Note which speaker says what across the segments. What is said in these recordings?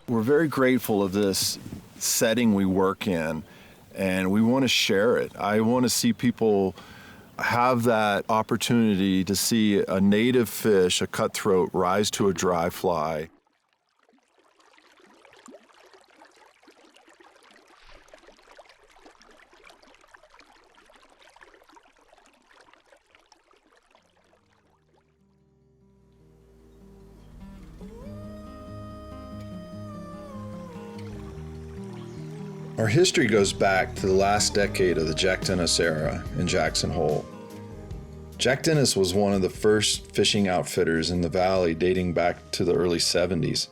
Speaker 1: We're very grateful of this setting we work in, and we want to share it. I want to see people have that opportunity to see a native fish, a cutthroat, rise to a dry fly. Our history goes back to the last decade of the Jack Dennis era in Jackson Hole. Jack Dennis was one of the first fishing outfitters in the valley dating back to the early 70s.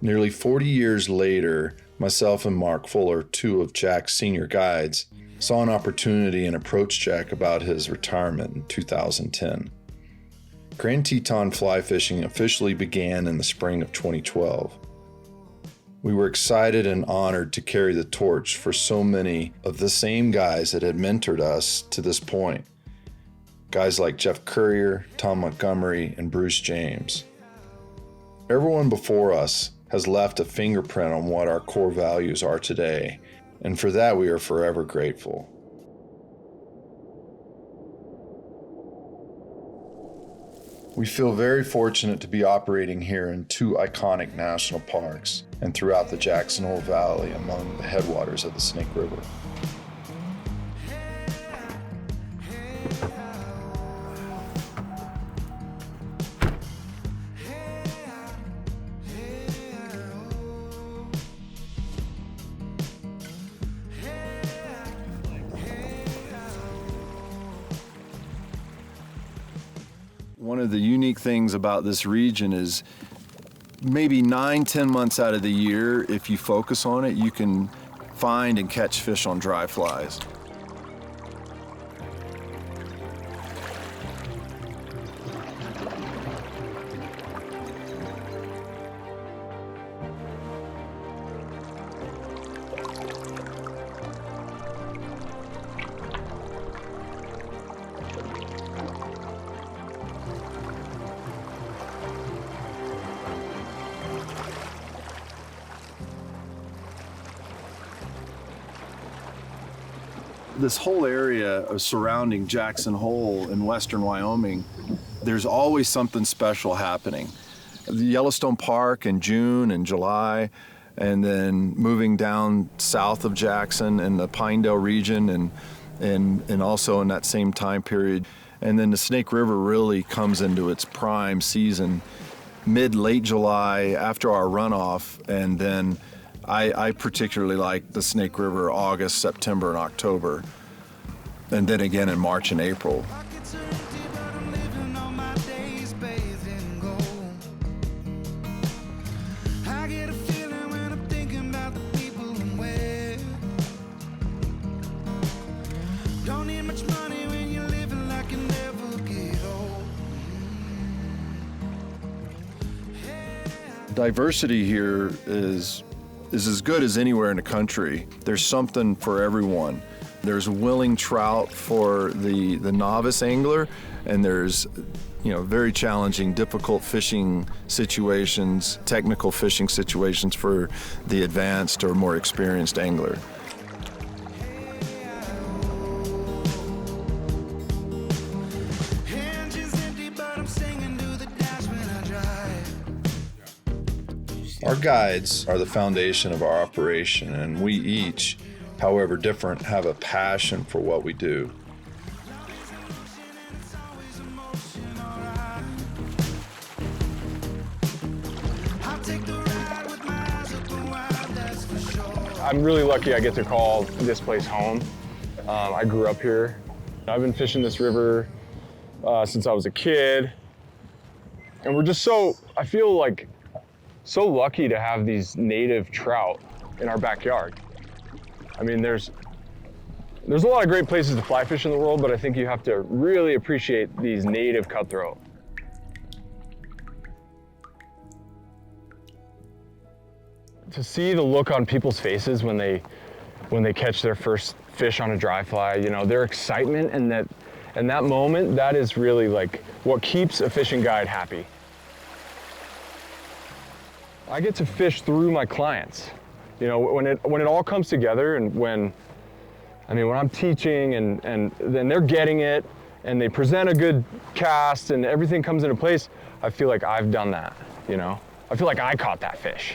Speaker 1: Nearly 40 years later, myself and Mark Fuller, two of Jack's senior guides, saw an opportunity and approached Jack about his retirement in 2010. Grand Teton fly fishing officially began in the spring of 2012. We were excited and honored to carry the torch for so many of the same guys that had mentored us to this point. Guys like Jeff Currier, Tom Montgomery, and Bruce James. Everyone before us has left a fingerprint on what our core values are today, and for that we are forever grateful. We feel very fortunate to be operating here in two iconic national parks and throughout the Jackson Hole Valley among the headwaters of the Snake River. One of the unique things about this region is maybe 9-10 months out of the year, if you focus on it, you can find and catch fish on dry flies. This whole area of surrounding Jackson Hole in western Wyoming, there's always something special happening. The Yellowstone Park in June and July, and then moving down south of Jackson in the Pinedale region and also in that same time period. And then the Snake River really comes into its prime season mid-late July after our runoff, and then I particularly like the Snake River August, September, and October, and then again in March and April. Diversity here is as good as anywhere in the country. There's something for everyone. There's willing trout for the novice angler, and there's very challenging, difficult fishing situations, technical fishing situations for the advanced or more experienced angler. Our guides are the foundation of our operation, and we each, however different, have a passion for what we do.
Speaker 2: I'm really lucky I get to call this place home. I grew up here. I've been fishing this river since I was a kid. And we're just I feel like so lucky to have these native trout in our backyard. I mean, there's a lot of great places to fly fish in the world, but I think you have to really appreciate these native cutthroat. To see the look on people's faces when they catch their first fish on a dry fly, their excitement and that moment, that is really like what keeps a fishing guide happy. I get to fish through my clients. You know, when it all comes together, and when I'm teaching and then they're getting it and they present a good cast and everything comes into place, I feel like I've done that, you know? I feel like I caught that fish.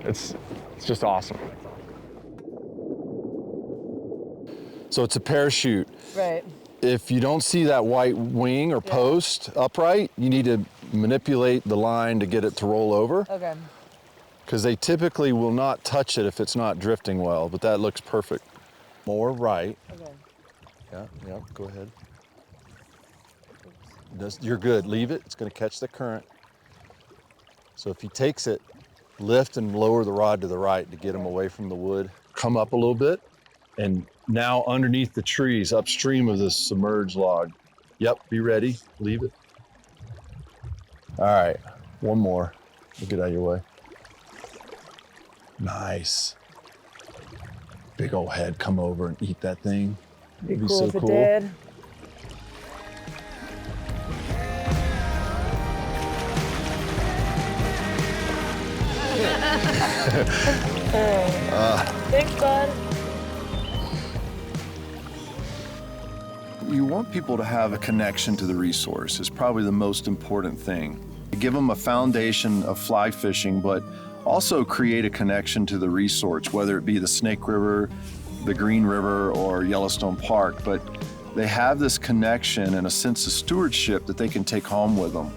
Speaker 2: It's just awesome.
Speaker 1: So it's a parachute.
Speaker 3: Right.
Speaker 1: If you don't see that white wing or post upright, you need to manipulate the line to get it to roll over.
Speaker 3: Okay.
Speaker 1: Because they typically will not touch it if it's not drifting well, but that looks perfect. More right.
Speaker 3: Okay.
Speaker 1: Yeah, go ahead. You're good, leave it, it's gonna catch the current. So if he takes it, lift and lower the rod to the right to get him away from the wood. Come up a little bit, and now underneath the trees, upstream of this submerged log. Yep, be ready, leave it. All right, one more. We'll get out of your way. Nice. Big old head, come over and eat that thing.
Speaker 3: Be
Speaker 1: It'd
Speaker 3: cool
Speaker 1: so
Speaker 3: if it
Speaker 1: cool.
Speaker 3: did. Thanks, bud.
Speaker 1: You want people to have a connection to the resource. It's probably the most important thing. Give them a foundation of fly fishing, but also create a connection to the resource, whether it be the Snake River, the Green River, or Yellowstone Park. But they have this connection and a sense of stewardship that they can take home with them.